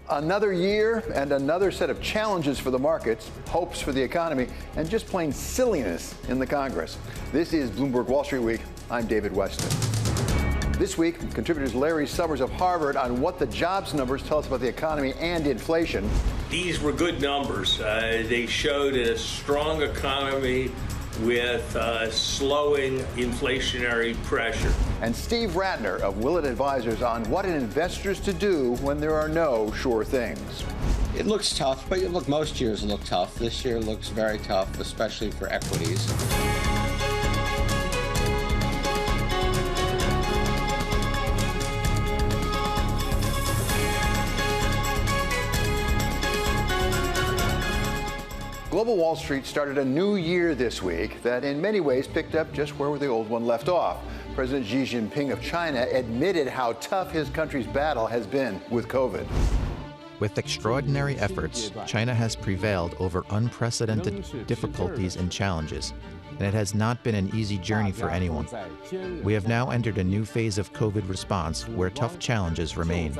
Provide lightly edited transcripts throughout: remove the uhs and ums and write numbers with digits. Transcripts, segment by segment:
Another year and another set of challenges for the markets, hopes for the economy, and just plain silliness in the Congress. This is Bloomberg Wall Street Week. I'm David Weston. This week, contributors Larry Summers of Harvard on what the jobs numbers tell us about the economy and inflation. These were good numbers. They showed a strong economy with slowing inflationary pressure. And Steve Rattner of Willett Advisors on what an investor's to do when there are no sure things. It looks tough, but look, most years look tough. This year looks very tough, especially for equities. Global Wall Street started a new year this week that in many ways picked up just where the old one left off. President Xi Jinping of China admitted how tough his country's battle has been with COVID. With extraordinary efforts, China has prevailed over unprecedented difficulties and challenges, and it has not been an easy journey for anyone. We have now entered a new phase of COVID response where tough challenges remain.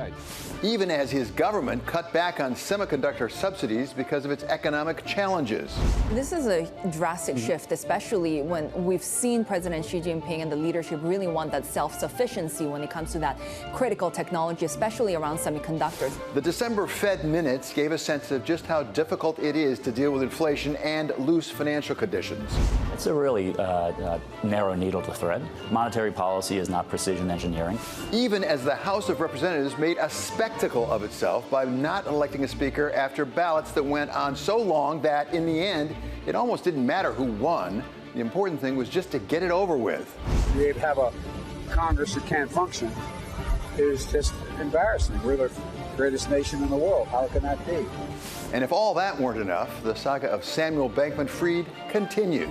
Even as his government cut back on semiconductor subsidies because of its economic challenges. This is a drastic shift, especially when we've seen President Xi Jinping and the leadership really want that self-sufficiency when it comes to that critical technology, especially around semiconductors. The December Fed minutes gave a sense of just how difficult it is to deal with inflation and loose financial conditions. It's a really narrow needle to thread. Monetary policy is not precision engineering. Even as the House of Representatives made a spectacle of itself by not electing a speaker after ballots that went on so long that, in the end, it almost didn't matter who won. The important thing was just to get it over with. We have a Congress that can't function is just embarrassing. We're the greatest nation in the world. How can that be? And if all that weren't enough, the saga of Samuel Bankman-Fried continued.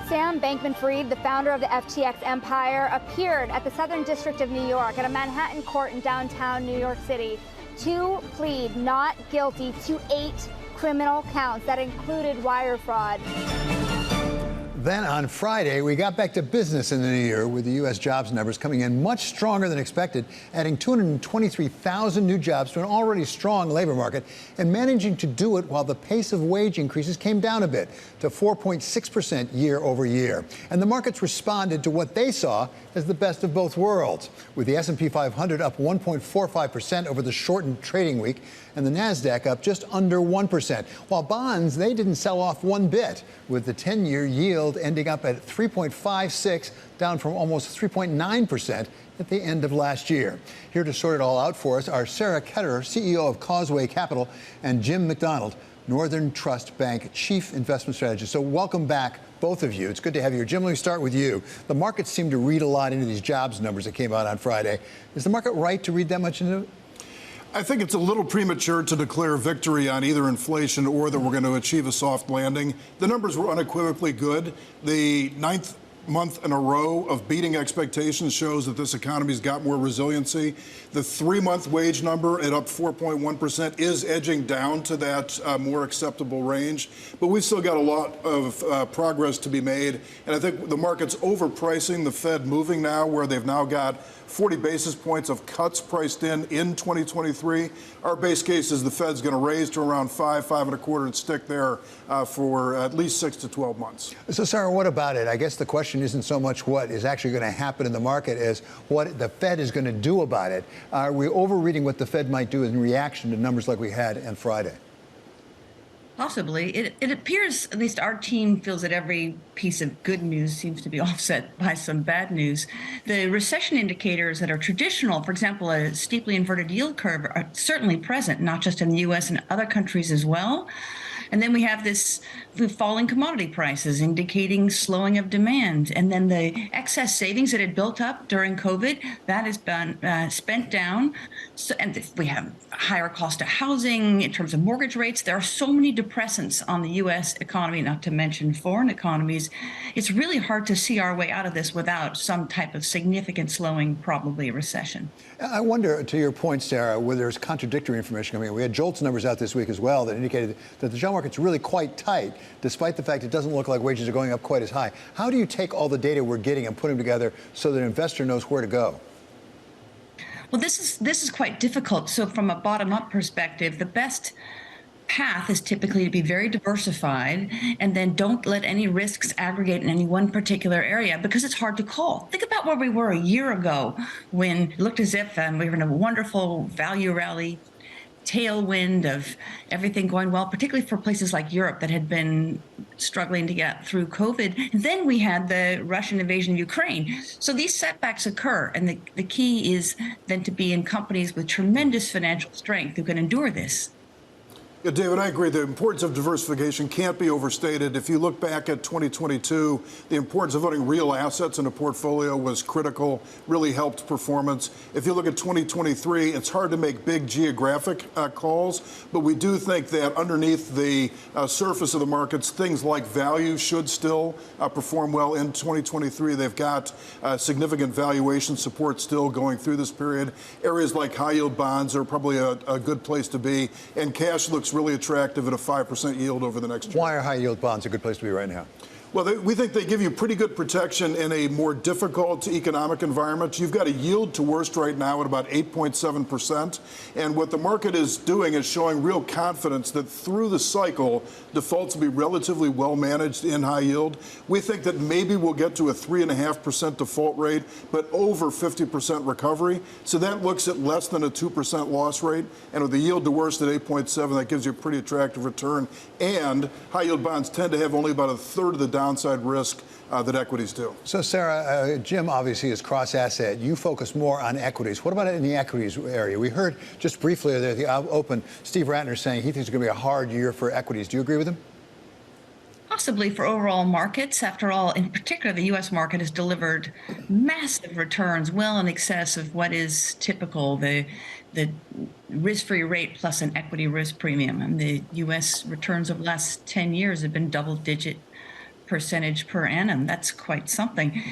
Sam Bankman-Fried, the founder of the FTX empire, appeared at the Southern District of New York at a Manhattan court in downtown New York City to plead not guilty to 8 criminal counts that included wire fraud. Then on Friday, we got back to business in the new year with the U.S. jobs numbers coming in much stronger than expected, adding 223,000 new jobs to an already strong labor market and managing to do it while the pace of wage increases came down a bit to 4.6% year over year. And the markets responded to what they saw as the best of both worlds, with the S&P 500 up 1.45% over the shortened trading week and the NASDAQ up just under 1%, while bonds, they didn't sell off one bit, with the 10-year yield ending up at 3.56, down from almost 3.9% at the end of last year. Here to sort it all out for us are Sarah Ketterer, CEO of Causeway Capital, and Jim McDonald, Northern Trust Bank Chief Investment Strategist. So welcome back, both of you. It's good to have you here. Jim, let me start with you. The markets seem to read a lot into these jobs numbers that came out on Friday. Is the market right to read that much into it? I think it's a little premature to declare victory on either inflation or that we're going to achieve a soft landing. The numbers were unequivocally good. The 9th month in a row of beating expectations shows that this economy's got more resiliency. The 3-month wage number at up 4.1% is edging down to that more acceptable range. But we've still got a lot of progress to be made. And I think the market's overpricing the Fed moving now, where they've now got 40 basis points of cuts priced in 2023. Our base case is the Fed's going to raise to around 5.25, and stick there for at least 6 to 12 months. So, Sarah, what about it? I guess the question isn't so much what is actually going to happen in the market as what the Fed is going to do about it. Are we overreading what the Fed might do in reaction to numbers like we had on Friday? Possibly. It appears, at least our team feels, that every piece of good news seems to be offset by some bad news. The recession indicators that are traditional, for example, a steeply inverted yield curve, are certainly present, not just in the U.S. and other countries as well. And then we have the falling commodity prices indicating slowing of demand. And then the excess savings that had built up during COVID, that has been spent down. So, and we have higher cost of housing in terms of mortgage rates. There are so many depressants on the U.S. economy, not to mention foreign economies. It's really hard to see our way out of this without some type of significant slowing, probably a recession. I wonder, to your point, Sarah, whether there's contradictory information coming in. We had JOLTS numbers out this week as well that indicated that the job market's really quite tight, despite the fact it doesn't look like wages are going up quite as high. How do you take all the data we're getting and put them together so that an investor knows where to go? Well, this is quite difficult. So from a bottom-up perspective, the best path is typically to be very diversified and then don't let any risks aggregate in any one particular area because it's hard to call. Think about where we were a year ago when it looked as if we were in a wonderful value rally, tailwind of everything going well, particularly for places like Europe that had been struggling to get through COVID. And then we had the Russian invasion of Ukraine. So these setbacks occur. And the key is then to be in companies with tremendous financial strength who can endure this. Yeah, David, I agree. The importance of diversification can't be overstated. If you look back at 2022, the importance of owning real assets in a portfolio was critical, really helped performance. If you look at 2023, it's hard to make big geographic calls, but we do think that underneath the surface of the markets, things like value should still perform well in 2023. They've got significant valuation support still going through this period. Areas like high yield bonds are probably a good place to be, and cash looks really attractive at a 5% yield over the next year. Why are high yield bonds a good place to be right now? Well, we think they give you pretty good protection in a more difficult economic environment. You've got a yield to worst right now at about 8.7%. And what the market is doing is showing real confidence that through the cycle, defaults will be relatively well managed in high yield. We think that maybe we'll get to a 3.5% default rate, but over 50% recovery. So that looks at less than a 2% loss rate. And with the yield to worst at 8.7, that gives you a pretty attractive return. And high yield bonds tend to have only about a third of the downside risk that equities do. So, Sarah, Jim obviously is cross-asset. You focus more on equities. What about in the equities area? We heard just briefly there at the open, Steve Rattner saying he thinks it's going to be a hard year for equities. Do you agree with him? Possibly for overall markets. After all, in particular, the U.S. market has delivered massive returns well in excess of what is typical, the risk-free rate plus an equity risk premium. And the U.S. returns over the last 10 years have been double-digit percentage per annum. That's quite something.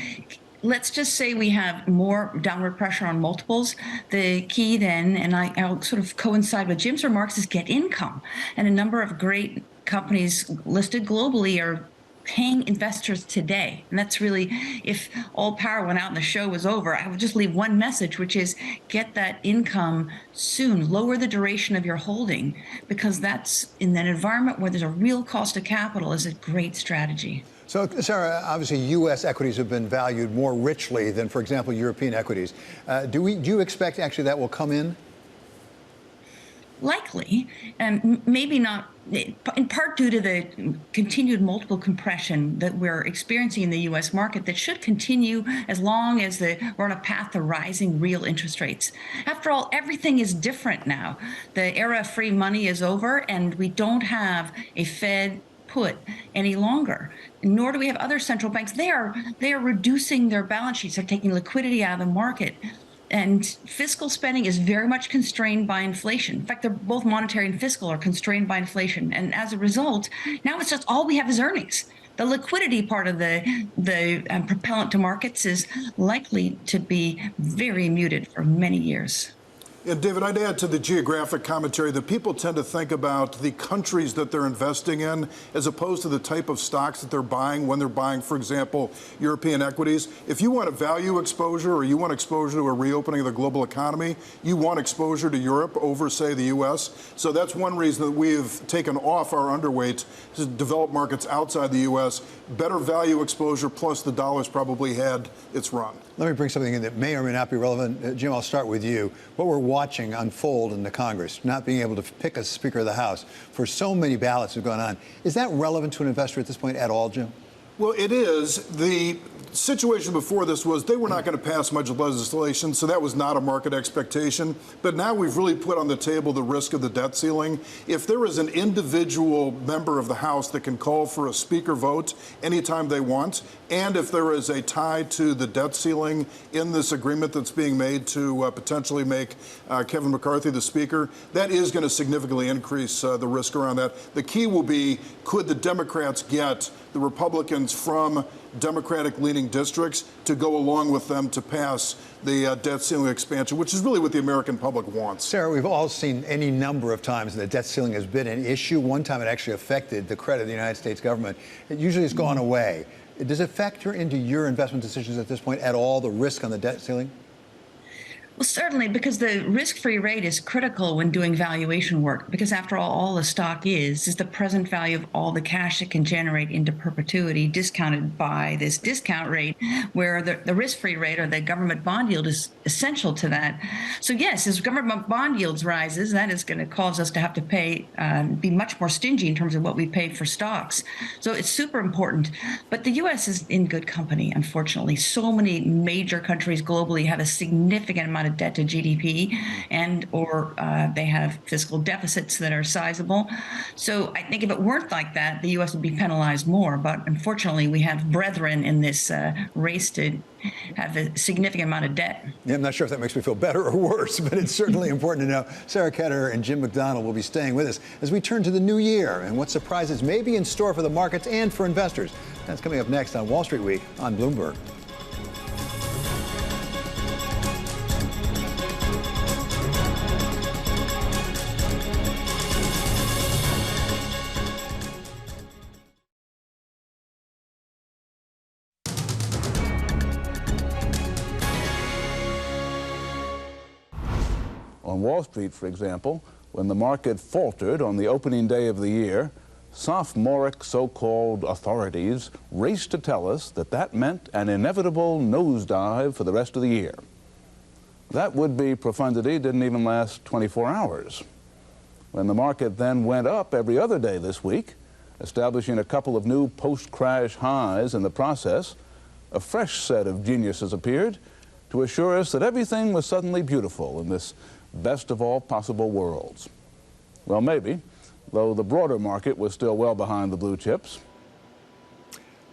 Let's just say we have more downward pressure on multiples. The key then, and I'll sort of coincide with Jim's remarks, is get income. And a number of great companies listed globally are paying investors today. And that's really, if all power went out and the show was over, I would just leave one message, which is get that income soon, lower the duration of your holding, because that's in an environment where there's a real cost of capital is a great strategy. So, Sarah, obviously U.S. equities have been valued more richly than, for example, European equities. Do you expect actually that will come in? Likely, and maybe not, in part due to the continued multiple compression that we're experiencing in the U.S. market that should continue as long as we're on a path to rising real interest rates. After all, everything is different now. The era of free money is over, and we don't have a Fed put any longer, nor do we have other central banks. They are reducing their balance sheets. They're taking liquidity out of the market. And fiscal spending is very much constrained by inflation. In fact, they're both monetary and fiscal are constrained by inflation. And as a result, now it's just all we have is earnings. The liquidity part of the propellant to markets is likely to be very muted for many years. Yeah, David, I'd add to the geographic commentary that people tend to think about the countries that they're investing in as opposed to the type of stocks that they're buying when they're buying, for example, European equities. If you want a value exposure or you want exposure to a reopening of the global economy, you want exposure to Europe over, say, the U.S. So that's one reason that we've taken off our underweight to developed markets outside the U.S. Better value exposure, plus the dollar's probably had its run. Let me bring something in that may or may not be relevant. Jim, I'll start with you. What we're watching unfold in the Congress, not being able to pick a Speaker of the House for so many ballots have gone on, is that relevant to an investor at this point at all, Jim? Well, it is. The situation before this was they were not going to pass much legislation, so that was not a market expectation. But now we've really put on the table the risk of the debt ceiling. If there is an individual member of the House that can call for a speaker vote anytime they want, and if there is a tie to the debt ceiling in this agreement that's being made to potentially make Kevin McCarthy the speaker, that is going to significantly increase the risk around that. The key will be, could the Democrats get the Republicans from Democratic-leaning districts to go along with them to pass the debt ceiling expansion, which is really what the American public wants. Sarah, we've all seen any number of times that the debt ceiling has been an issue. One time it actually affected the credit of the United States government. It usually has gone away. Does it factor into your investment decisions at this point at all, the risk on the debt ceiling? Well, certainly, because the risk-free rate is critical when doing valuation work, because after all the stock is the present value of all the cash it can generate into perpetuity, discounted by this discount rate, where the risk-free rate or the government bond yield is essential to that. So yes, as government bond yields rises, that is going to cause us to have to pay, be much more stingy in terms of what we pay for stocks. So it's super important. But the U.S. is in good company, unfortunately. So many major countries globally have a significant amount of debt to GDP, and or they have fiscal deficits that are sizable. So I think if it weren't like that, the U.S. would be penalized more. But unfortunately, we have brethren in this race to have a significant amount of debt. Yeah, I'm not sure if that makes me feel better or worse, but it's certainly important to know. Sarah Ketterer and Jim McDonald will be staying with us as we turn to the new year and what surprises may be in store for the markets and for investors. That's coming up next on Wall Street Week on Bloomberg. On Wall Street, for example, when the market faltered on the opening day of the year, sophomoric so-called authorities raced to tell us that that meant an inevitable nosedive for the rest of the year. That would-be profundity didn't even last 24 hours. When the market then went up every other day this week, establishing a couple of new post-crash highs in the process, a fresh set of geniuses appeared to assure us that everything was suddenly beautiful in this best of all possible worlds. Well, maybe, though the broader market was still well behind the blue chips.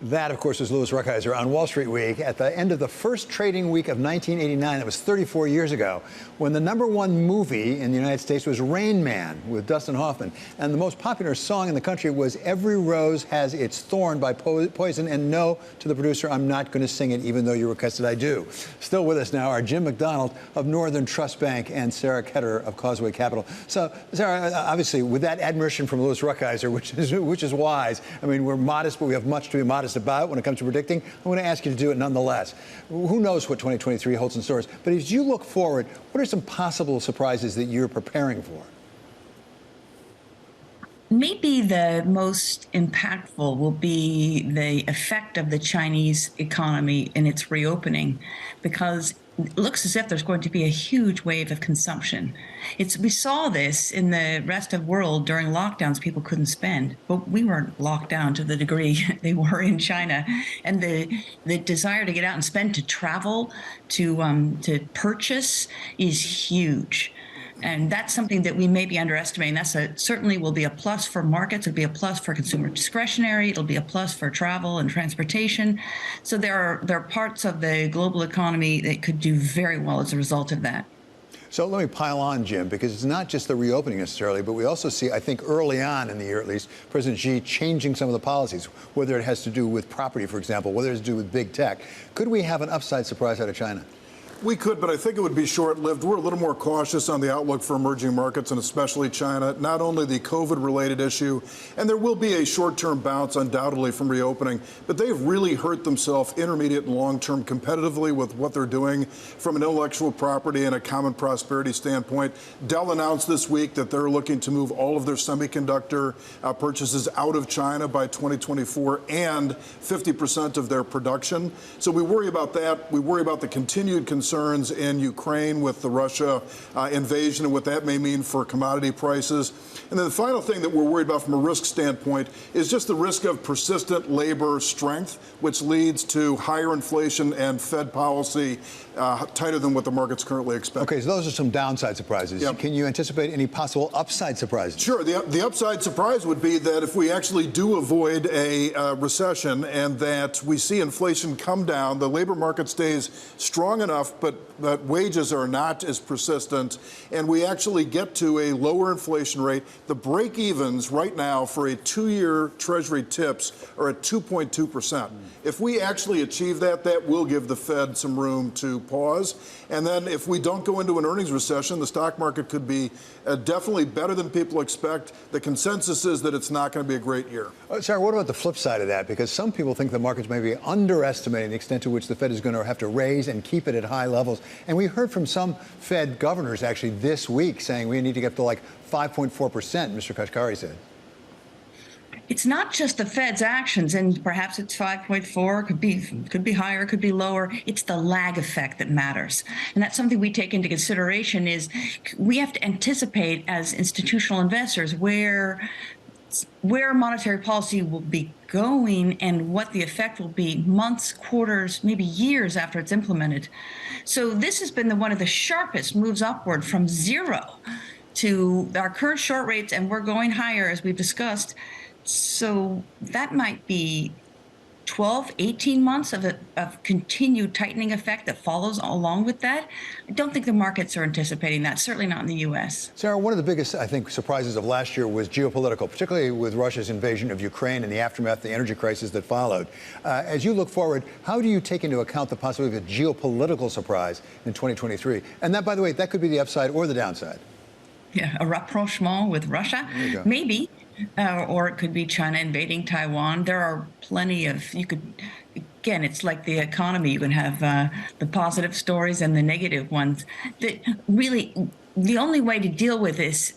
That, of course, was Louis Rukeyser on Wall Street Week at the end of the first trading week of 1989. That was 34 years ago, when the #1 movie in the United States was Rain Man with Dustin Hoffman. And the most popular song in the country was Every Rose Has Its Thorn by Poison. And no, to the producer, I'm not going to sing it, even though you requested I do. Still with us now are Jim McDonald of Northern Trust Bank and Sarah Ketterer of Causeway Capital. So, Sarah, obviously, with that admiration from Louis Rukeyser, which is wise, I mean, we're modest, but we have much to be modest about when it comes to predicting. I'm going to ask you to do it nonetheless. Who knows what 2023 holds in store? But as you look forward, what are some possible surprises that you're preparing for? Maybe the most impactful will be the effect of the Chinese economy in its reopening, because it looks as if there's going to be a huge wave of consumption. We saw this in the rest of the world during lockdowns. People couldn't spend, but we weren't locked down to the degree they were in China. And the desire to get out and spend, to travel, to purchase is huge. And that's something that we may be underestimating. Certainly will be a plus for markets. It'll be a plus for consumer discretionary. It'll be a plus for travel and transportation. So there are parts of the global economy that could do very well as a result of that. So let me pile on, Jim, because it's not just the reopening necessarily, but we also see, I think early on in the year at least, President Xi changing some of the policies, whether it has to do with property, for example, whether it has to do with big tech. Could we have an upside surprise out of China? We could, but I think it would be short-lived. We're a little more cautious on the outlook for emerging markets, and especially China. Not only the COVID-related issue, and there will be a short-term bounce undoubtedly from reopening, but they've really hurt themselves intermediate and long-term competitively with what they're doing from an intellectual property and a common prosperity standpoint. Dell announced this week that they're looking to move all of their semiconductor purchases out of China by 2024 and 50% of their production. So we worry about that. We worry about the continued concerns in Ukraine with the Russia invasion and what that may mean for commodity prices. And then the final thing that we're worried about from a risk standpoint is just the risk of persistent labor strength, which leads to higher inflation and Fed policy tighter than what the market's currently expecting. Okay, so those are some downside surprises. Yep. Can you anticipate any possible upside surprises? Sure. The upside surprise would be that if we actually do avoid a recession and that we see inflation come down, the labor market stays strong enough, but wages are not as persistent, and we actually get to a lower inflation rate. The break-evens right now for a 2-year Treasury tips are at 2.2%. If we actually achieve that, that will give the Fed some room to pause. And then if we don't go into an earnings recession, the stock market could be definitely better than people expect. The consensus is that it's not going to be a great year. Sarah, what about the flip side of that? Because some people think the markets may be underestimating the extent to which the Fed is going to have to raise and keep it at high high levels. And we heard from some Fed governors actually this week saying we need to get to like 5.4%, Mr. Kashkari said. It's not just the Fed's actions, and perhaps it's 5.4, could be higher, could be lower. It's the lag effect that matters. And that's something we take into consideration is we have to anticipate as institutional investors where monetary policy will be going and what the effect will be months, quarters, maybe years after it's implemented. So this has been one of the sharpest moves upward from zero to our current short rates, and we're going higher as we've discussed. So that might be 12, 18 months of continued tightening effect that follows along with that. I don't think the markets are anticipating that, certainly not in the U.S. Sarah, one of the biggest, I think, surprises of last year was geopolitical, particularly with Russia's invasion of Ukraine and the aftermath of the energy crisis that followed. As you look forward, how do you take into account the possibility of a geopolitical surprise in 2023? And that, by the way, that could be the upside or the downside. Yeah, a rapprochement with Russia, maybe. Or it could be China invading Taiwan. There are plenty of, again, it's like the economy. You can have the positive stories and the negative ones. That really, the only way to deal with this,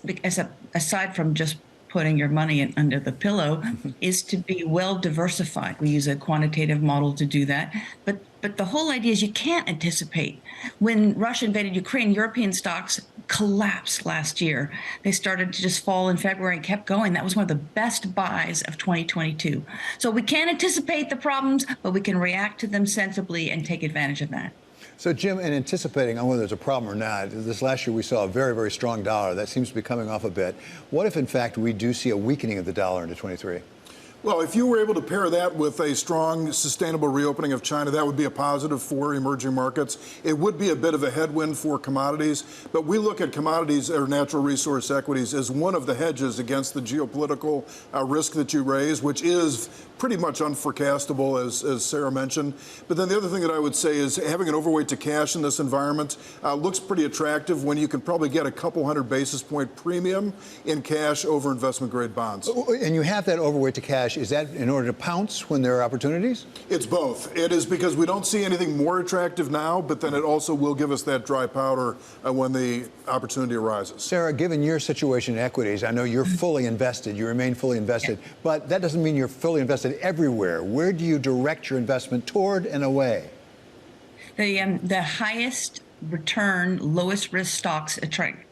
aside from just putting your money under the pillow, is to be well diversified. We use a quantitative model to do that. But the whole idea is you can't anticipate. When Russia invaded Ukraine, European stocks collapsed last year. They started to just fall in February and kept going. That was one of the best buys of 2022. So we can't anticipate the problems, but we can react to them sensibly and take advantage of that. So, Jim, in anticipating on whether there's a problem or not, this last year we saw a very, very strong dollar. That seems to be coming off a bit. What if, in fact, we do see a weakening of the dollar into 23? Well, if you were able to pair that with a strong, sustainable reopening of China, that would be a positive for emerging markets. It would be a bit of a headwind for commodities, but we look at commodities or natural resource equities as one of the hedges against the geopolitical risk that you raise, which is pretty much unforecastable, as Sarah mentioned. But then the other thing that I would say is having an overweight to cash in this environment looks pretty attractive when you can probably get a couple 100 basis point premium in cash over investment grade bonds. And you have that overweight to cash. Is that in order to pounce when there are opportunities? It's both. It is because we don't see anything more attractive now, but then it also will give us that dry powder when the opportunity arises. Sarah, given your situation in equities, I know you're fully invested. You remain fully invested, but that doesn't mean you're fully invested everywhere. Where do you direct your investment toward and away? The highest return, lowest risk stocks attract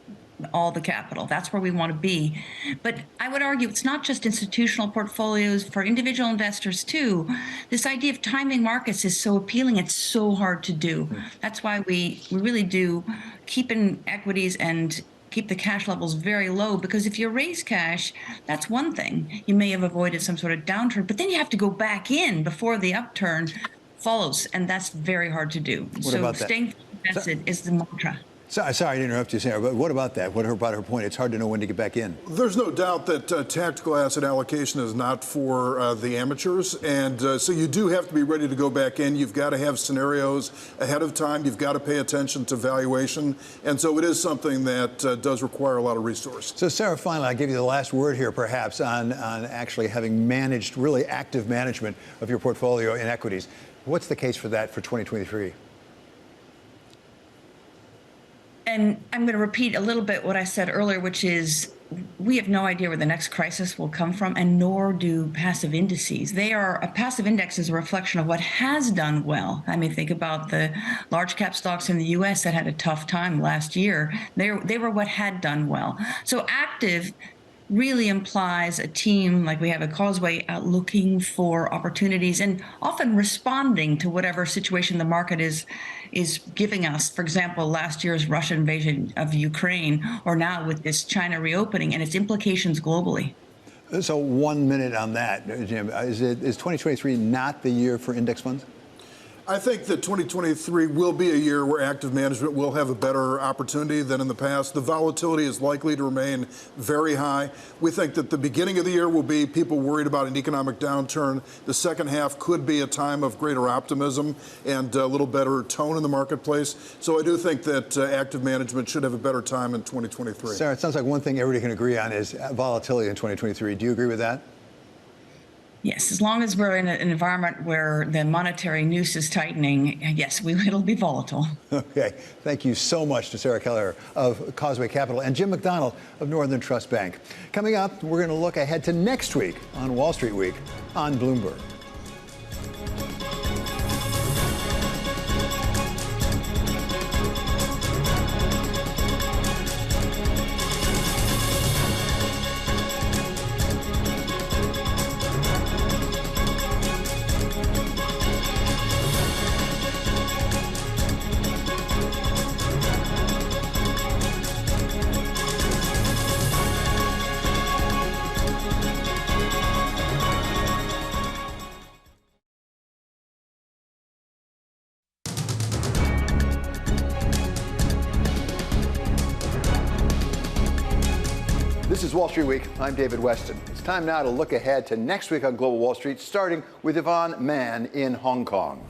all the capital. That's where we want to be. But I would argue it's not just institutional portfolios, for individual investors too. This idea of timing markets is so appealing. It's so hard to do. That's why we really do keep in equities and keep the cash levels very low, because if you raise cash, that's one thing. You may have avoided some sort of downturn, but then you have to go back in before the upturn follows, and that's very hard to do. So staying invested is the mantra. Sorry to interrupt you, Sarah, but what about that? What about her point? It's hard to know when to get back in. There's no doubt that tactical asset allocation is not for the amateurs, and so you do have to be ready to go back in. You've got to have scenarios ahead of time. You've got to pay attention to valuation, and so it is something that does require a lot of resource. So, Sarah, finally, I'll give you the last word here, perhaps, on actually having managed, really active management of your portfolio in equities. What's the case for that for 2023? And I'm going to repeat a little bit what I said earlier, which is we have no idea where the next crisis will come from, and nor do passive indices. A passive index is a reflection of what has done well. I mean, think about the large cap stocks in the U.S. that had a tough time last year. They were what had done well. So active really implies a team like we have at Causeway out looking for opportunities and often responding to whatever situation the market is giving us. For example, last year's Russian invasion of Ukraine, or now with this China reopening and its implications globally. So 1 minute on that, Jim. Is 2023 not the year for index funds? I think that 2023 will be a year where active management will have a better opportunity than in the past. The volatility is likely to remain very high. We think that the beginning of the year will be people worried about an economic downturn. The second half could be a time of greater optimism and a little better tone in the marketplace. So I do think that active management should have a better time in 2023. Sarah, it sounds like one thing everybody can agree on is volatility in 2023. Do you agree with that? Yes, as long as we're in an environment where the monetary noose is tightening, yes, it'll be volatile. Okay. Thank you so much to Sarah Keller of Causeway Capital and Jim McDonald of Northern Trust Bank. Coming up, we're going to look ahead to next week on Wall Street Week on Bloomberg. This is Wall Street Week. I'm David Weston. It's time now to look ahead to next week on Global Wall Street, starting with Yvonne Mann in Hong Kong.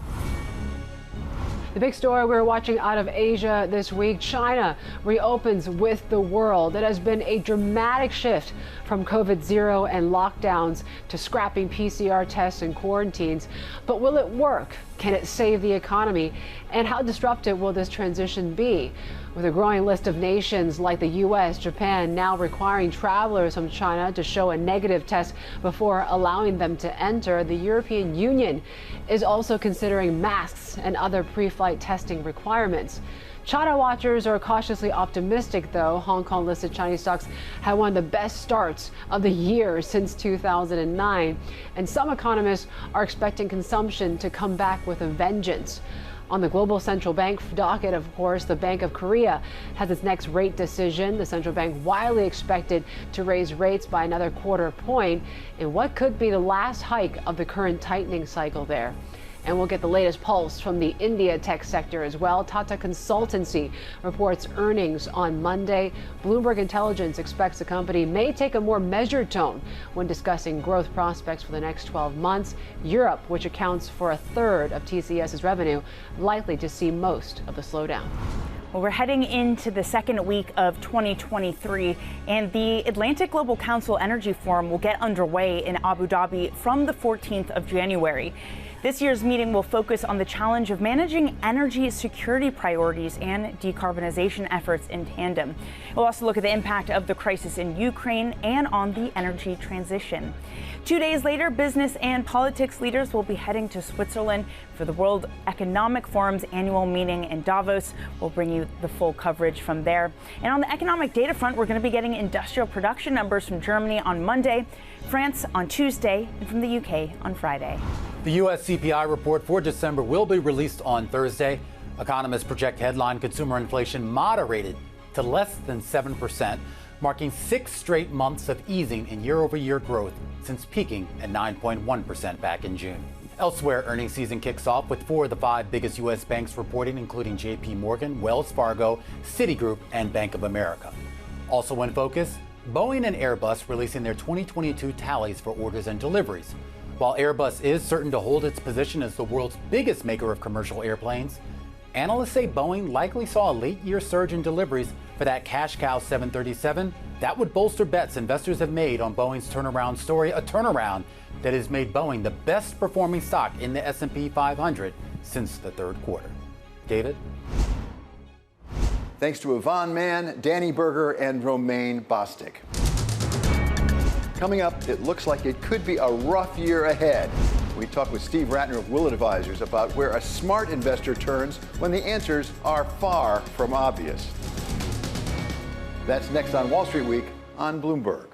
The big story we're watching out of Asia this week, China reopens with the world. It has been a dramatic shift from COVID-0 and lockdowns to scrapping PCR tests and quarantines. But will it work? Can it save the economy? And how disruptive will this transition be? With a growing list of nations like the U.S., Japan now requiring travelers from China to show a negative test before allowing them to enter, the European Union is also considering masks and other pre-flight testing requirements. China watchers are cautiously optimistic, though. Hong Kong-listed Chinese stocks had one of the best starts of the year since 2009. And some economists are expecting consumption to come back with a vengeance. On the global central bank docket, of course, the Bank of Korea has its next rate decision. The central bank widely expected to raise rates by another quarter point in what could be the last hike of the current tightening cycle there. And we'll get the latest pulse from the India tech sector as well. Tata Consultancy reports earnings on Monday. Bloomberg Intelligence expects the company may take a more measured tone when discussing growth prospects for the next 12 months. Europe, which accounts for a third of TCS's revenue, likely to see most of the slowdown. Well, we're heading into the second week of 2023, and the Atlantic Global Council Energy Forum will get underway in Abu Dhabi from the 14th of January. This year's meeting will focus on the challenge of managing energy security priorities and decarbonization efforts in tandem. We'll also look at the impact of the crisis in Ukraine and on the energy transition. 2 days later, business and politics leaders will be heading to Switzerland for the World Economic Forum's annual meeting in Davos. We'll bring you the full coverage from there. And on the economic data front, we're going to be getting industrial production numbers from Germany on Monday, France on Tuesday, and from the UK on Friday. The U.S. CPI report for December will be released on Thursday. Economists project headline consumer inflation moderated to less than 7%, marking 6 straight months of easing in year-over-year growth since peaking at 9.1% back in June. Elsewhere, earnings season kicks off with 4 of the 5 biggest U.S. banks reporting, including J.P. Morgan, Wells Fargo, Citigroup, and Bank of America. Also in focus, Boeing and Airbus releasing their 2022 tallies for orders and deliveries. While Airbus is certain to hold its position as the world's biggest maker of commercial airplanes, analysts say Boeing likely saw a late-year surge in deliveries for that cash cow 737. That would bolster bets investors have made on Boeing's turnaround story, a turnaround that has made Boeing the best-performing stock in the S&P 500 since the third quarter. David? Thanks to Yvonne Mann, Danny Berger, and Romaine Bostic. Coming up, it looks like it could be a rough year ahead. We talk with Steve Rattner of Willett Advisors about where a smart investor turns when the answers are far from obvious. That's next on Wall Street Week on Bloomberg.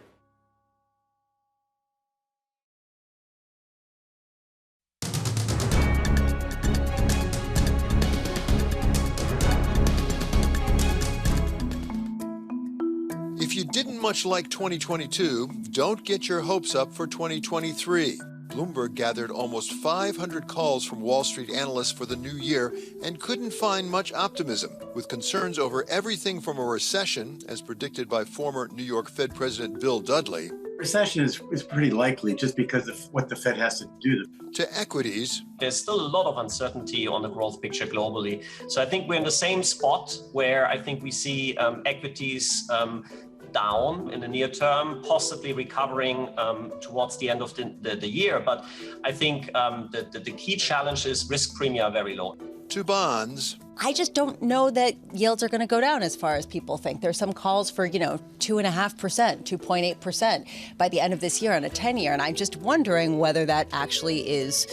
If you didn't much like 2022, don't get your hopes up for 2023. Bloomberg gathered almost 500 calls from Wall Street analysts for the new year and couldn't find much optimism, with concerns over everything from a recession, as predicted by former New York Fed President Bill Dudley. Recession is pretty likely just because of what the Fed has to do. To equities. There's still a lot of uncertainty on the growth picture globally. So I think we're in the same spot where I think we see equities down in the near term, possibly recovering towards the end of the year. But I think the key challenge is risk premia are very low. To bonds. I just don't know that yields are going to go down as far as people think. There's some calls for, 2.5%, 2.8% by the end of this year on a 10-year. And I'm just wondering whether that actually is,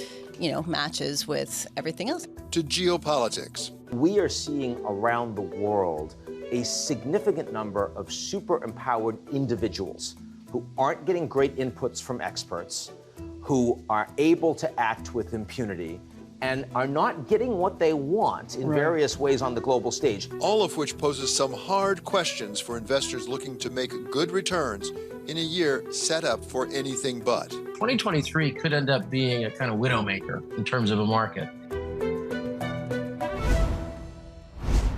matches with everything else. To geopolitics. We are seeing around the world a significant number of super empowered individuals who aren't getting great inputs from experts, who are able to act with impunity, and are not getting what they want in various ways on the global stage. All of which poses some hard questions for investors looking to make good returns in a year set up for anything but. 2023 could end up being a kind of widowmaker in terms of a market.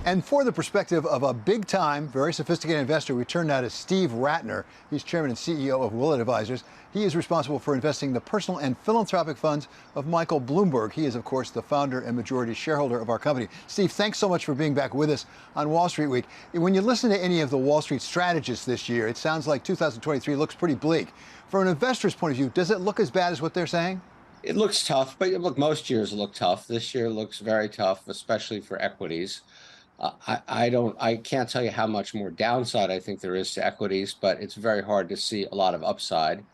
And for the perspective of a big-time, very sophisticated investor, we turn now to Steve Rattner. He's chairman and CEO of Willett Advisors. He is responsible for investing in the personal and philanthropic funds of Michael Bloomberg. He is, of course, the founder and majority shareholder of our company. Steve, thanks so much for being back with us on Wall Street Week. When you listen to any of the Wall Street strategists this year, it sounds like 2023 looks pretty bleak. From an investor's point of view, does it look as bad as what they're saying? It looks tough, but look, most years look tough. This year looks very tough, especially for equities. I can't tell you how much more downside I think there is to equities, but it's very hard to see a lot of upside.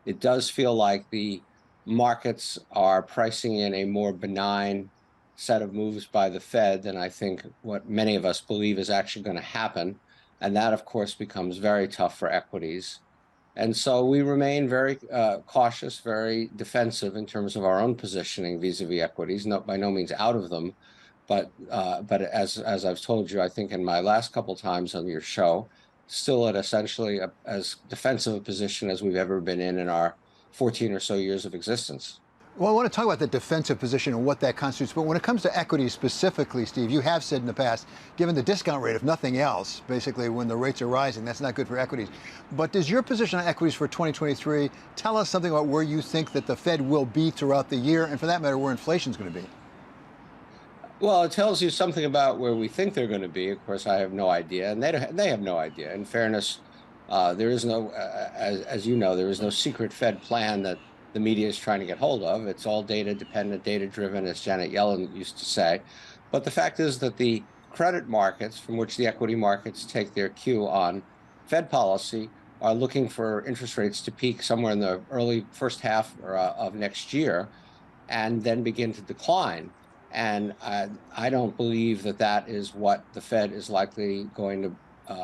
It does feel like the markets are pricing in a more benign set of moves by the Fed than I think what many of us believe is actually going to happen. And that, of course, becomes very tough for equities. And so we remain very cautious, very defensive in terms of our own positioning vis-a-vis equities, by no means out of them. But as I've told you, I think in my last couple times on your show, still at essentially as defensive a position as we've ever been in our 14 or so years of existence. Well, I want to talk about the defensive position and what that constitutes. But when it comes to equities specifically, Steve, you have said in the past, given the discount rate, if nothing else, basically when the rates are rising, that's not good for equities. But does your position on equities for 2023 tell us something about where you think that the Fed will be throughout the year, and for that matter, where inflation is going to be? Well, it tells you something about where we think they're going to be. Of course, I have no idea, and they have no idea. In fairness, there is no, as you know, there is no secret Fed plan that the media is trying to get hold of. It's all data dependent, data driven, as Janet Yellen used to say. But the fact is that the credit markets, from which the equity markets take their cue on Fed policy, are looking for interest rates to peak somewhere in the early first half of next year and then begin to decline. And I don't believe that that is what the Fed is likely going to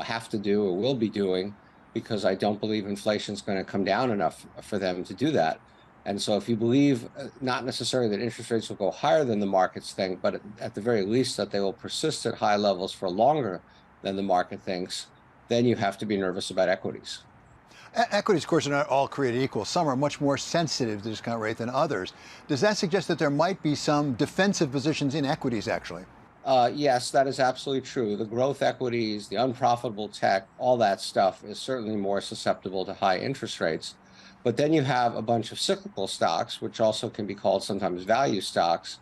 have to do or will be doing, because I don't believe inflation is going to come down enough for them to do that. And so if you believe not necessarily that interest rates will go higher than the markets think, but at the very least that they will persist at high levels for longer than the market thinks, then you have to be nervous about equities. Equities, of course, are not all created equal. Some are much more sensitive to discount rate than others. Does that suggest that there might be some defensive positions in equities, actually? Yes, that is absolutely true. The growth equities, the unprofitable tech, all that stuff is certainly more susceptible to high interest rates. But then you have a bunch of cyclical stocks, which also can be called sometimes value stocks,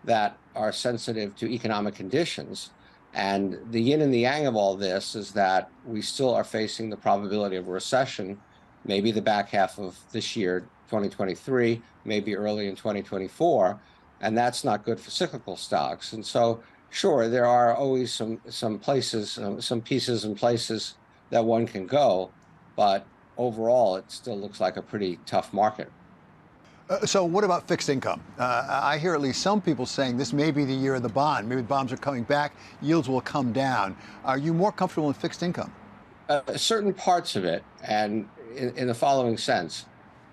that are sensitive to economic conditions. And the yin and the yang of all this is that we still are facing the probability of a recession, maybe the back half of this year, 2023, maybe early in 2024, and that's not good for cyclical stocks. And so, sure, there are always some places, some pieces and places that one can go, but overall, it still looks like a pretty tough market. So what about fixed income? I hear at least some people saying this may be the year of the bond. Maybe bonds are coming back, yields will come down. Are you more comfortable in fixed income? Certain parts of it, and in the following sense.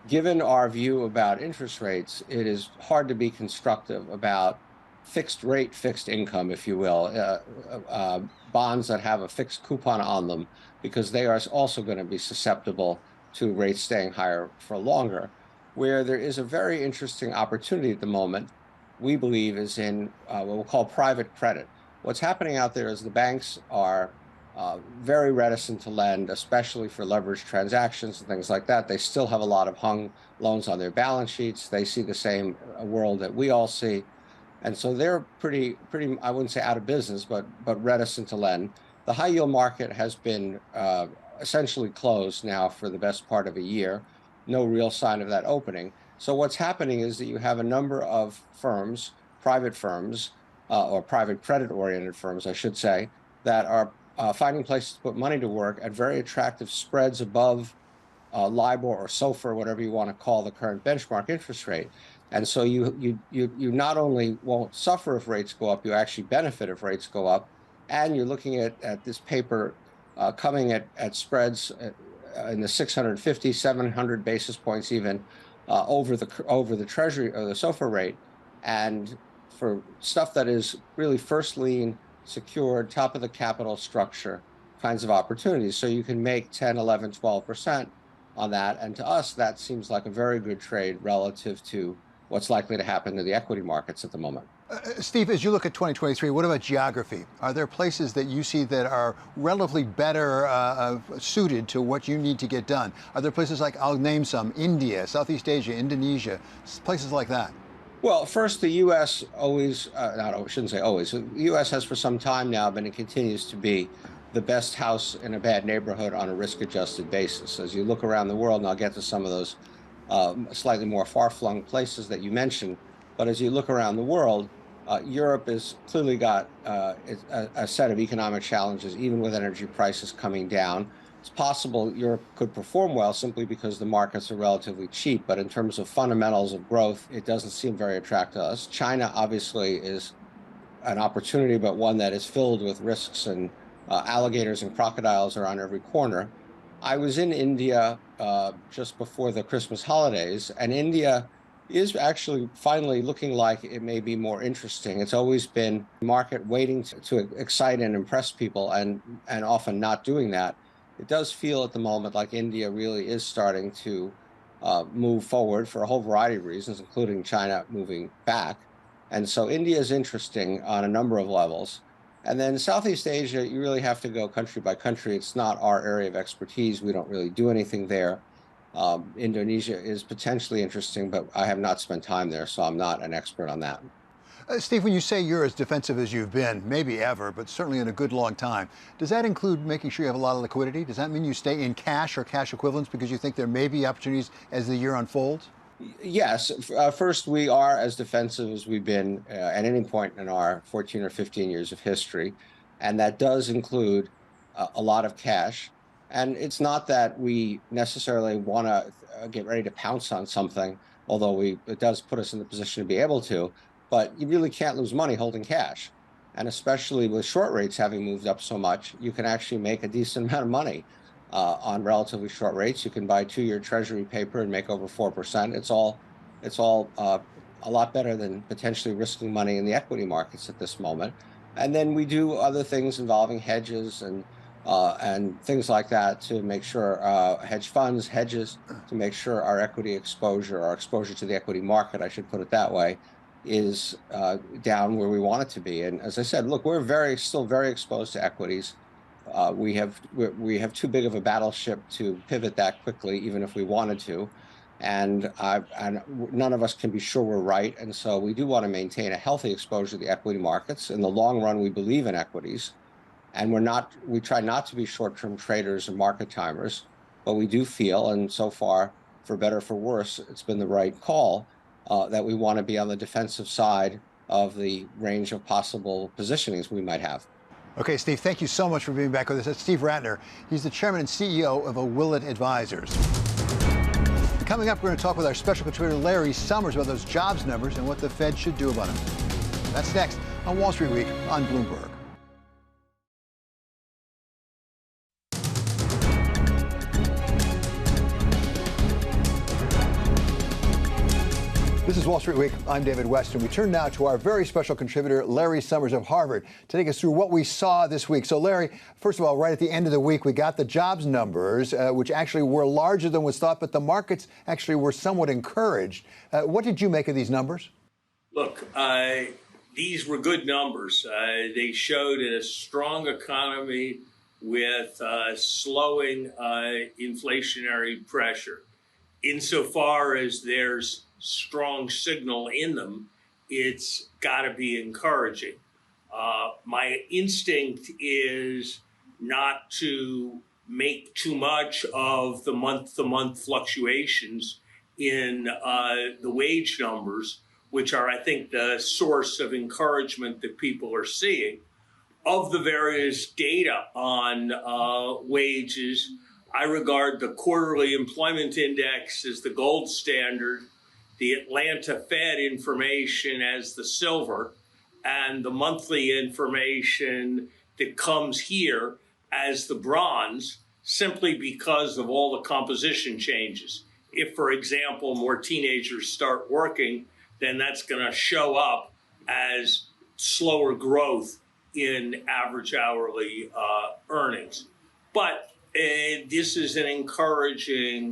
Given our view about interest rates, it is hard to be constructive about fixed income, if you will, bonds that have a fixed coupon on them, because they are also going to be susceptible to rates staying higher for longer. Where there is a very interesting opportunity at the moment, we believe, is in what we'll call private credit. What's happening out there is the banks are very reticent to lend, especially for leveraged transactions and things like that. They still have a lot of hung loans on their balance sheets. They see the same world that we all see. And so they're pretty, I wouldn't say out of business, but reticent to lend. The high yield market has been essentially closed now for the best part of a year. No real sign of that opening. So what's happening is that you have a number of firms, private firms, or private credit-oriented firms, I should say, that are finding places to put money to work at very attractive spreads above LIBOR or SOFR, whatever you want to call the current benchmark interest rate. And so you not only won't suffer if rates go up, you actually benefit if rates go up. And you're looking at this paper coming at spreads in the 650, 700 basis points even over the Treasury or the SOFR rate. And for stuff that is really first lien, secured, top of the capital structure kinds of opportunities. So you can make 10, 11, 12% on that. And to us, that seems like a very good trade relative to what's likely to happen to the equity markets at the moment. Steve, as you look at 2023, what about geography? Are there places that you see that are relatively better suited to what you need to get done? Are there places like, I'll name some, India, Southeast Asia, Indonesia, places like that? Well, first, the U.S. always, I shouldn't say always, the U.S. has for some time now been and continues to be the best house in a bad neighborhood on a risk-adjusted basis. As you look around the world, and I'll get to some of those slightly more far-flung places that you mentioned, but as you look around the world, Europe has clearly got a set of economic challenges, even with energy prices coming down. It's possible Europe could perform well simply because the markets are relatively cheap, but in terms of fundamentals of growth, it doesn't seem very attractive to us. China obviously is an opportunity, but one that is filled with risks, and alligators and crocodiles are on every corner. I was in India just before the Christmas holidays, and India is actually finally looking like it may be more interesting. It's always been a market waiting to excite and impress people, and often not doing that. It does feel at the moment like India really is starting to move forward for a whole variety of reasons, including China moving back. And so India is interesting on a number of levels. And then Southeast Asia, you really have to go country by country. It's not our area of expertise. We don't really do anything there. Indonesia is potentially interesting, but I have not spent time there, so I'm not an expert on that. Steve, when you say you're as defensive as you've been, maybe ever, but certainly in a good long time, does that include making sure you have a lot of liquidity? Does that mean you stay in cash or cash equivalents because you think there may be opportunities as the year unfolds? Yes. First, we are as defensive as we've been at any point in our 14 or 15 years of history, and that does include a lot of cash. And it's not that we necessarily want to get ready to pounce on something, although it does put us in the position to be able to. But you really can't lose money holding cash. And especially with short rates having moved up so much, you can actually make a decent amount of money on relatively short rates. You can buy 2-year Treasury paper and make over 4%. It's all a lot better than potentially risking money in the equity markets at this moment. And then we do other things involving hedges and things like that to make sure hedges to make sure our equity exposure, our exposure to the equity market, I should put it that way, is down where we want it to be. And as I said, look, we're still very exposed to equities. We have too big of a battleship to pivot that quickly, even if we wanted to. And none of us can be sure we're right. And so we do want to maintain a healthy exposure to the equity markets. In the long run, we believe in equities. And we try not to be short-term traders or market timers, but we do feel, and so far, for better or for worse, it's been the right call, that we want to be on the defensive side of the range of possible positionings we might have. Okay, Steve, thank you so much for being back with us. That's Steve Rattner. He's the chairman and CEO of Willett Advisors. Coming up, we're going to talk with our special contributor, Larry Summers, about those jobs numbers and what the Fed should do about them. That's next on Wall Street Week on Bloomberg. This is Wall Street Week. I'm David West, and we turn now to our very special contributor, Larry Summers of Harvard, to take us through what we saw this week. So, Larry, first of all, right at the end of the week, we got the jobs numbers, which actually were larger than was thought, but the markets actually were somewhat encouraged. What did you make of these numbers? Look, these were good numbers. They showed a strong economy with slowing inflationary pressure. Insofar as there's strong signal in them, it's got to be encouraging. My instinct is not to make too much of the month-to-month fluctuations in the wage numbers, which are, I think, the source of encouragement that people are seeing. Of the various data on wages, I regard the quarterly employment index as the gold standard, the Atlanta Fed information as the silver, and the monthly information that comes here as the bronze, simply because of all the composition changes. If, for example, more teenagers start working, then that's going to show up as slower growth in average hourly earnings. But this is an encouraging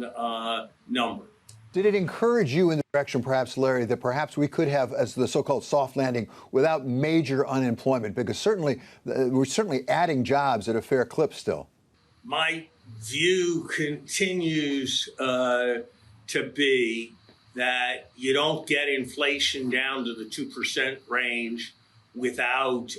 number. Did it encourage you in the direction, perhaps, Larry, that perhaps we could have as the so-called soft landing without major unemployment? Because certainly we're certainly adding jobs at a fair clip still. My view continues to be that you don't get inflation down to the 2% range without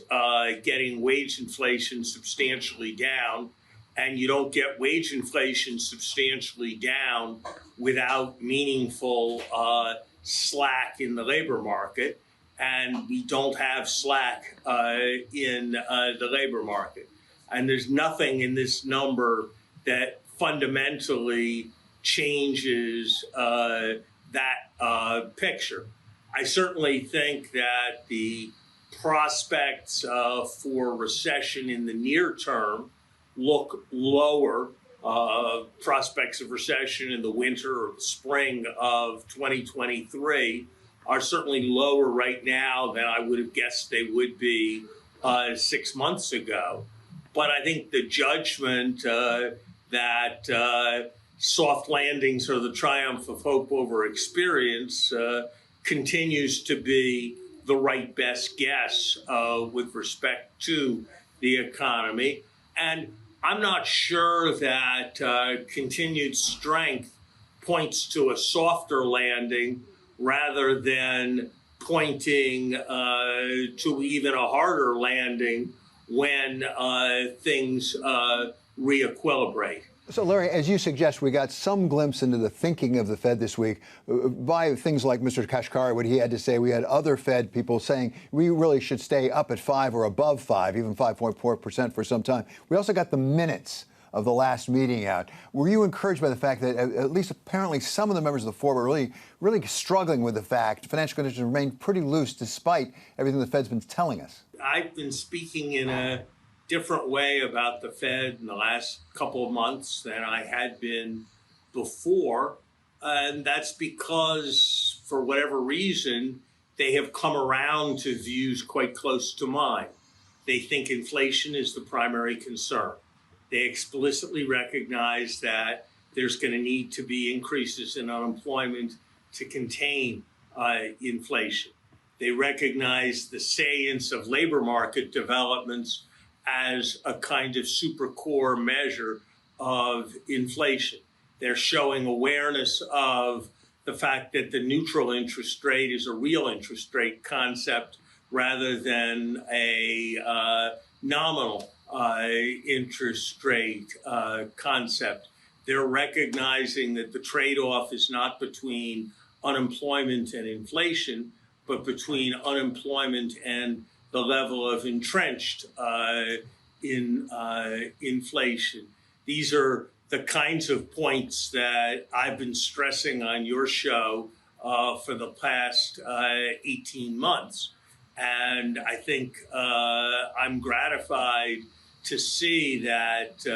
getting wage inflation substantially down, and you don't get wage inflation substantially down without meaningful slack in the labor market, and we don't have slack in the labor market. And there's nothing in this number that fundamentally changes that picture. I certainly think that the prospects for recession in the near term look lower. Prospects of recession in the winter or the spring of 2023 are certainly lower right now than I would have guessed they would be 6 months ago. But I think the judgment that soft landings are the triumph of hope over experience continues to be the right best guess with respect to the economy. And I'm not sure that continued strength points to a softer landing rather than pointing to even a harder landing when things re-equilibrate. So, Larry, as you suggest, we got some glimpse into the thinking of the Fed this week by things like Mr. Kashkari, what he had to say. We had other Fed people saying we really should stay up at 5 or above 5, even 5.4% for some time. We also got the minutes of the last meeting out. Were you encouraged by the fact that at least apparently some of the members of the Fed were really struggling with the fact financial conditions remain pretty loose despite everything the Fed's been telling us? I've been speaking in a different way about the Fed in the last couple of months than I had been before. And that's because, for whatever reason, they have come around to views quite close to mine. They think inflation is the primary concern. They explicitly recognize that there's going to need to be increases in unemployment to contain inflation. They recognize the salience of labor market developments as a kind of super core measure of inflation. They're showing awareness of the fact that the neutral interest rate is a real interest rate concept rather than a nominal interest rate concept. They're recognizing that the trade-off is not between unemployment and inflation, but between unemployment and the level of entrenched inflation. These are the kinds of points that I've been stressing on your show for the past 18 months. And I think I'm gratified to see that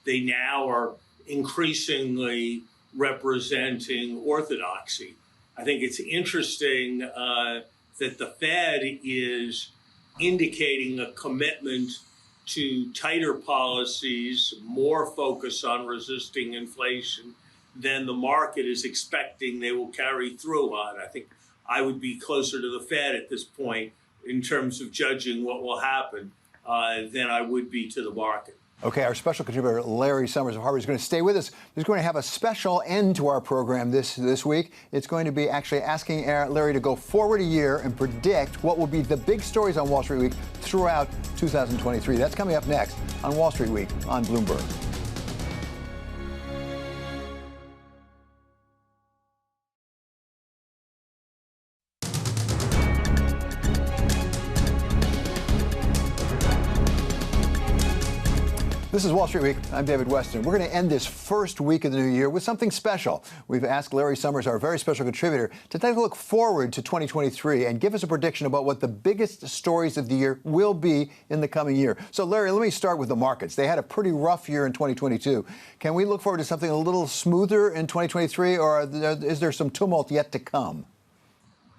they now are increasingly representing orthodoxy. I think it's interesting that the Fed is indicating a commitment to tighter policies, more focus on resisting inflation than the market is expecting they will carry through on. I think I would be closer to the Fed at this point in terms of judging what will happen than I would be to the market. Okay, our special contributor, Larry Summers of Harvard, is going to stay with us. He's going to have a special end to our program this week. It's going to be actually asking Larry to go forward a year and predict what will be the big stories on Wall Street Week throughout 2023. That's coming up next on Wall Street Week on Bloomberg. This is Wall Street Week. I'm David Weston. We're going to end this first week of the new year with something special. We've asked Larry Summers, our very special contributor, to take a look forward to 2023 and give us a prediction about what the biggest stories of the year will be in the coming year. So, Larry, let me start with the markets. They had a pretty rough year in 2022. Can we look forward to something a little smoother in 2023, or is there some tumult yet to come?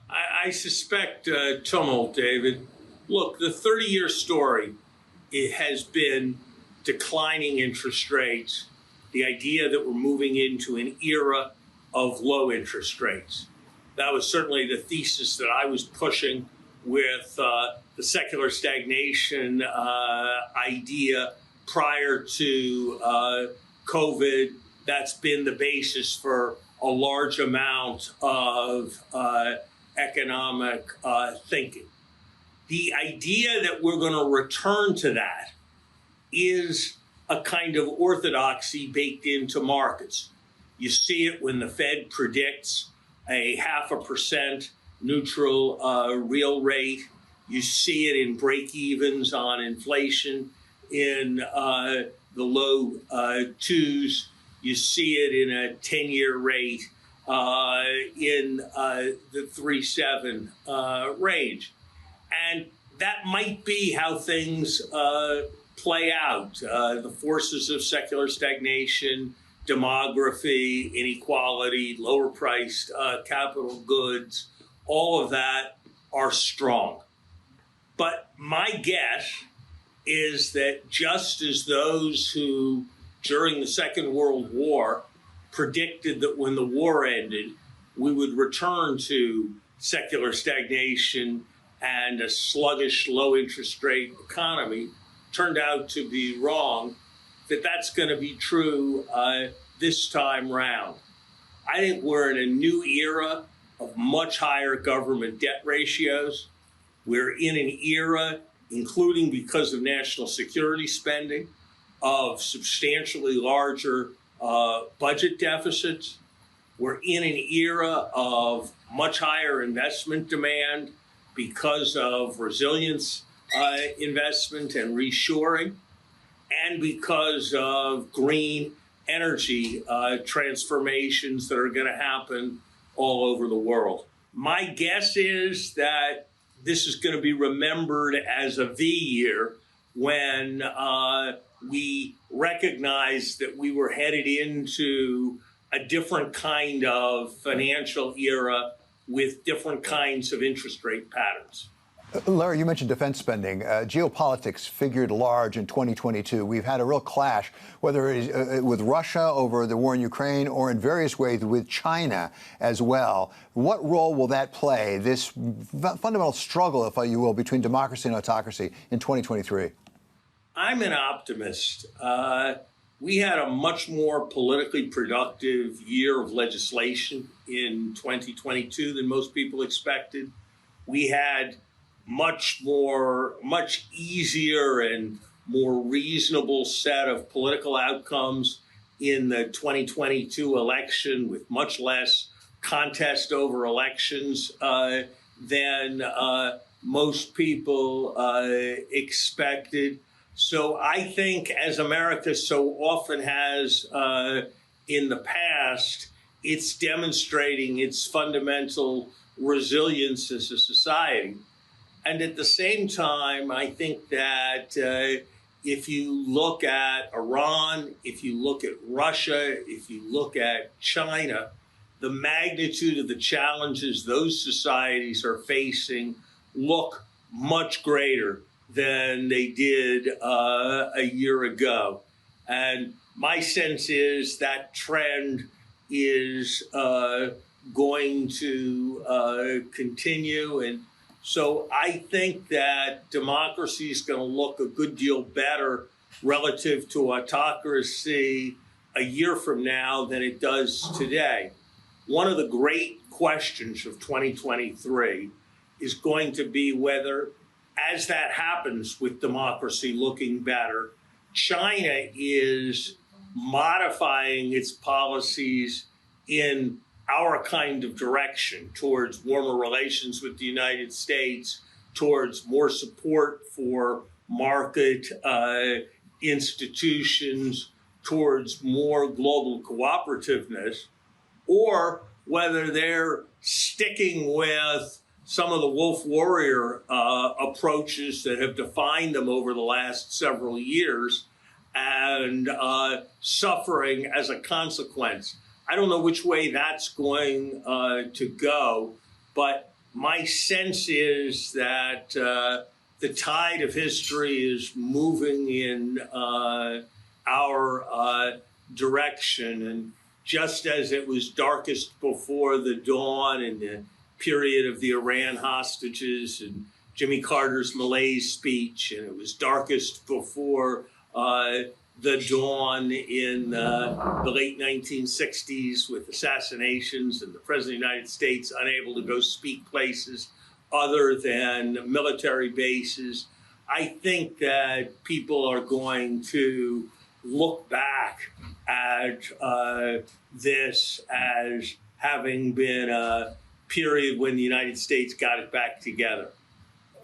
I suspect tumult, David. Look, the 30-year story, it has been declining interest rates, the idea that we're moving into an era of low interest rates. That was certainly the thesis that I was pushing with the secular stagnation idea prior to COVID. That's been the basis for a large amount of economic thinking. The idea that we're going to return to that is a kind of orthodoxy baked into markets. You see it when the Fed predicts a 0.5% neutral real rate. You see it in break-evens on inflation in the low twos. You see it in a 10-year rate in the 3.7 range. And that might be how things play out. The forces of secular stagnation, demography, inequality, lower priced capital goods, all of that are strong. But my guess is that just as those who, during the Second World War, predicted that when the war ended, we would return to secular stagnation and a sluggish, low interest rate economy, turned out to be wrong, that's going to be true this time round. I think we're in a new era of much higher government debt ratios. We're in an era, including because of national security spending, of substantially larger budget deficits. We're in an era of much higher investment demand because of resilience investment and reshoring, and because of green energy transformations that are going to happen all over the world. My guess is that this is going to be remembered as a V year when we recognize that we were headed into a different kind of financial era with different kinds of interest rate patterns. Larry, you mentioned defense spending. Geopolitics figured large in 2022. We've had a real clash, whether it is with Russia over the war in Ukraine or in various ways with China as well. What role will that play, this fundamental struggle, if you will, between democracy and autocracy in 2023? I'm an optimist. We had a much more politically productive year of legislation in 2022 than most people expected. We had much easier and more reasonable set of political outcomes in the 2022 election, with much less contest over elections than most people expected. So I think, as America so often has in the past, it's demonstrating its fundamental resilience as a society. And at the same time, I think that if you look at Iran, if you look at Russia, if you look at China, the magnitude of the challenges those societies are facing look much greater than they did a year ago. And my sense is that trend is going to continue. And so I think that democracy is going to look a good deal better relative to autocracy a year from now than it does today. One of the great questions of 2023 is going to be whether, as that happens with democracy looking better, China is modifying its policies in our kind of direction towards warmer relations with the United States, towards more support for market institutions towards more global cooperativeness, or whether they're sticking with some of the wolf warrior approaches that have defined them over the last several years and suffering as a consequence. I don't know which way that's going to go, but my sense is that the tide of history is moving in our direction. And just as it was darkest before the dawn in the period of the Iran hostages and Jimmy Carter's Malaise speech, and it was darkest before the dawn in the late 1960s with assassinations and the President of the United States unable to go speak places other than military bases. I think that people are going to look back at this as having been a period when the United States got it back together.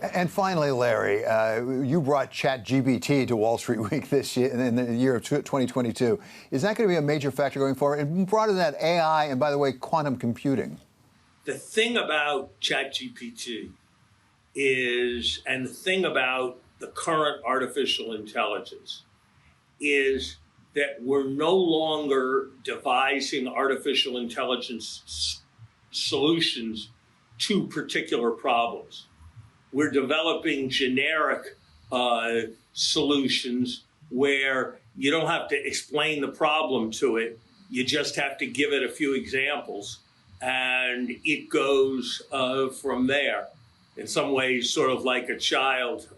And finally, Larry, you brought ChatGPT to Wall Street Week this year, in the year of 2022. Is that going to be a major factor going forward? And broader than that, AI, and by the way, quantum computing. The thing about ChatGPT is, and the thing about the current artificial intelligence, is that we're no longer devising artificial intelligence solutions to particular problems. We're developing generic solutions where you don't have to explain the problem to it. You just have to give it a few examples, and it goes from there. In some ways, sort of like a child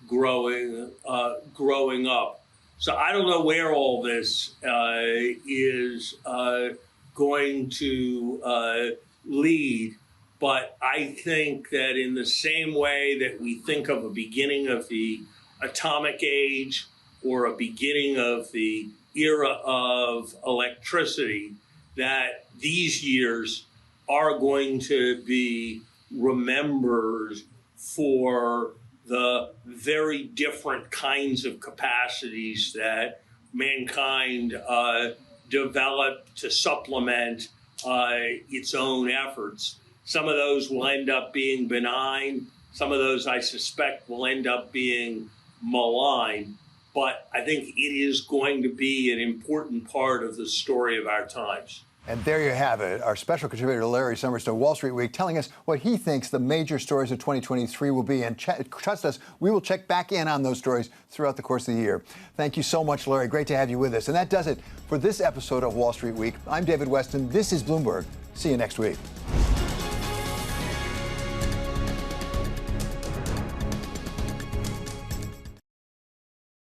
growing up. So I don't know where all this is going to lead. But I think that in the same way that we think of a beginning of the atomic age or a beginning of the era of electricity, that these years are going to be remembered for the very different kinds of capacities that mankind developed to supplement its own efforts. Some of those will end up being benign. Some of those, I suspect, will end up being malign. But I think it is going to be an important part of the story of our times. And there you have it, our special contributor Larry Summers to Wall Street Week, telling us what he thinks the major stories of 2023 will be. And trust us, we will check back in on those stories throughout the course of the year. Thank you so much, Larry. Great to have you with us. And that does it for this episode of Wall Street Week. I'm David Weston. This is Bloomberg. See you next week.